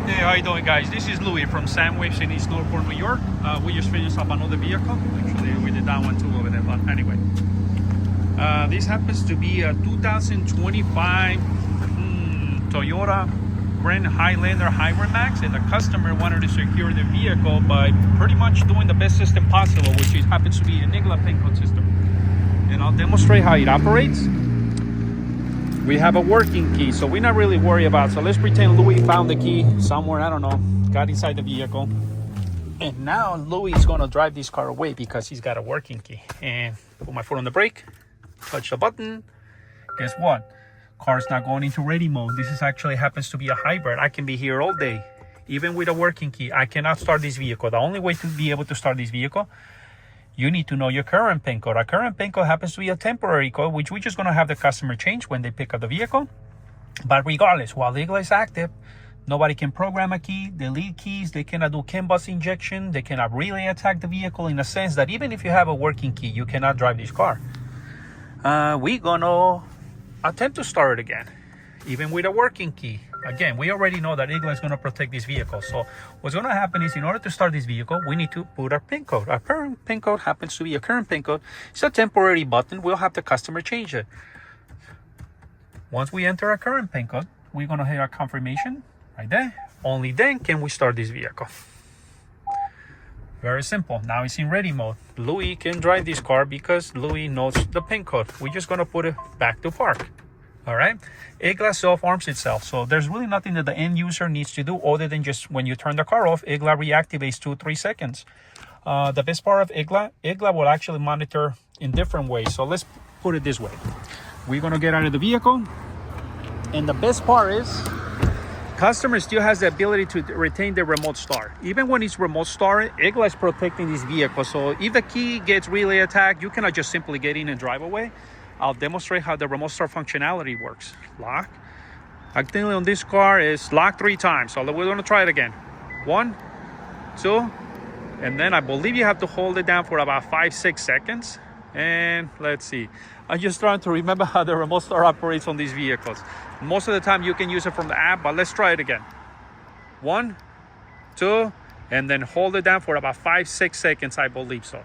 Hey, how you doing, guys? This is Louis from Sandwaves in East Northport, New York. We just finished up another vehicle. Actually, we did that one too over there, but anyway. This happens to be a 2025 Toyota Grand Highlander Hybrid Max, and the customer wanted to secure the vehicle by pretty much doing the best system possible, which happens to be an IGLA PINCODE system. And I'll demonstrate how it operates. We have a working key, so we're not really worried about it. So let's pretend Louis found the key somewhere, I don't know, got inside the vehicle. And now Louis is gonna drive this car away because he's got a working key. And put my foot on the brake, touch the button. Guess what? Car's not going into ready mode. This is actually happens to be a hybrid. I can be here all day, even with a working key. I cannot start this vehicle. The only way to be able to start this vehicle, you need to know your current PIN code. Our current PIN code happens to be a temporary code, which we're just going to have the customer change when they pick up the vehicle. But regardless, while the IGLA is active, nobody can program a key, delete keys, they cannot do CAN bus injection, they cannot relay attack the vehicle, in a sense that even if you have a working key, you cannot drive this car. We're going to attempt to start it again, even with a working key. Again, we already know that IGLA is going to protect this vehicle. So what's going to happen is, in order to start this vehicle, we need to put our PIN code. Our current PIN code happens to be a current PIN code. It's a temporary button. We'll have the customer change it. Once we enter our current PIN code, we're going to hit our confirmation right there. Only then can we start this vehicle. Very simple. Now it's in ready mode. Louis can drive this car because Louis knows the PIN code. We're just going to put it back to park. All right, IGLA self-arms itself. So there's really nothing that the end user needs to do other than just when you turn the car off, IGLA reactivates 2-3 seconds. The best part of IGLA will actually monitor in different ways. So let's put it this way. We're going to get out of the vehicle. And the best part is, customer still has the ability to retain the remote start. Even when it's remote started, IGLA is protecting this vehicle. So if the key gets relay attacked, you cannot just simply get in and drive away. I'll demonstrate how the remote start functionality works. Lock. Activity on this car is locked 3 times. So we're going to try it again. 1, 2, and then I believe you have to hold it down for about 5-6 seconds. And let's see. I'm just trying to remember how the remote start operates on these vehicles. Most of the time you can use it from the app, but let's try it again. 1, 2, and then hold it down for about 5-6 seconds, I believe so.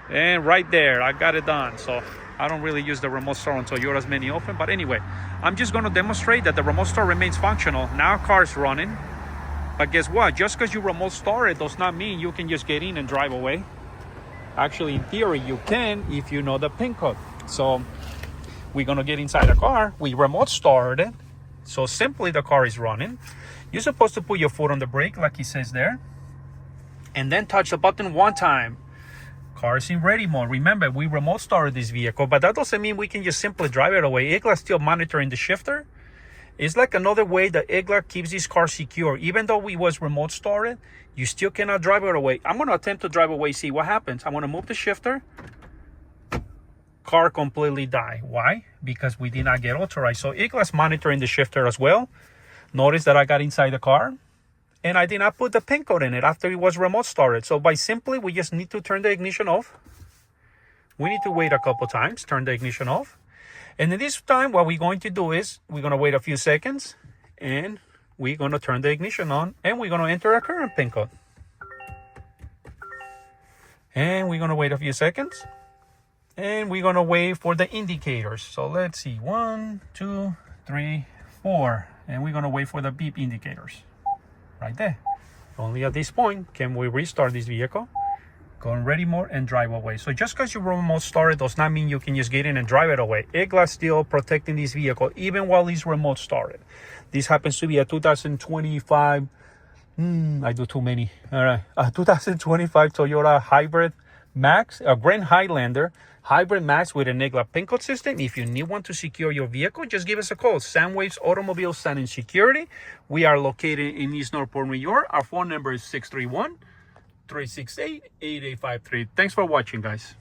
And right there, I got it done. So I don't really use the remote start on Toyota's many often, but anyway, I'm just going to demonstrate that the remote start remains functional. Now car's running, but guess what? Just because you remote start it does not mean you can just get in and drive away. Actually, in theory, you can if you know the PIN code. So we're going to get inside the car. We remote start it. So simply the car is running. You're supposed to put your foot on the brake like it says there, and then touch the button 1 time. Car is in ready mode. Remember, we remote started this vehicle, but that doesn't mean we can just simply drive it away. IGLA is still monitoring the shifter. It's like another way that IGLA keeps this car secure. Even though we was remote started, you still cannot drive it away. I'm going to attempt to drive away, see what happens. I'm going to move the shifter. Car completely died. Why? Because we did not get authorized. So IGLA is monitoring the shifter as well. Notice that I got inside the car, and I did not put the PIN code in it after it was remote started. So by simply, we just need to turn the ignition off. We need to wait a couple times, turn the ignition off. And in this time, what we're going to do is, we're going to wait a few seconds, and we're going to turn the ignition on, and we're going to enter our current PIN code. And we're going to wait a few seconds, and we're going to wait for the indicators. So let's see, 1, 2, 3, 4. And we're going to wait for the beep indicators. Right there. Only at this point can we restart this vehicle, go in ready mode, and drive away. So just because you remote start it does not mean you can just get in and drive it away. IGLA is still protecting this vehicle even while it's remote started. This happens to be a 2025 I do too many. All right, a 2025 Toyota Hybrid Max, a Grand Highlander Hybrid Max with an IGLA PINCODE system. If you need one to secure your vehicle, just give us a call. Sandwaves Automobile Stand and Security. We are located in East Northport, New York. Our phone number is 631-368-8853. Thanks for watching, guys.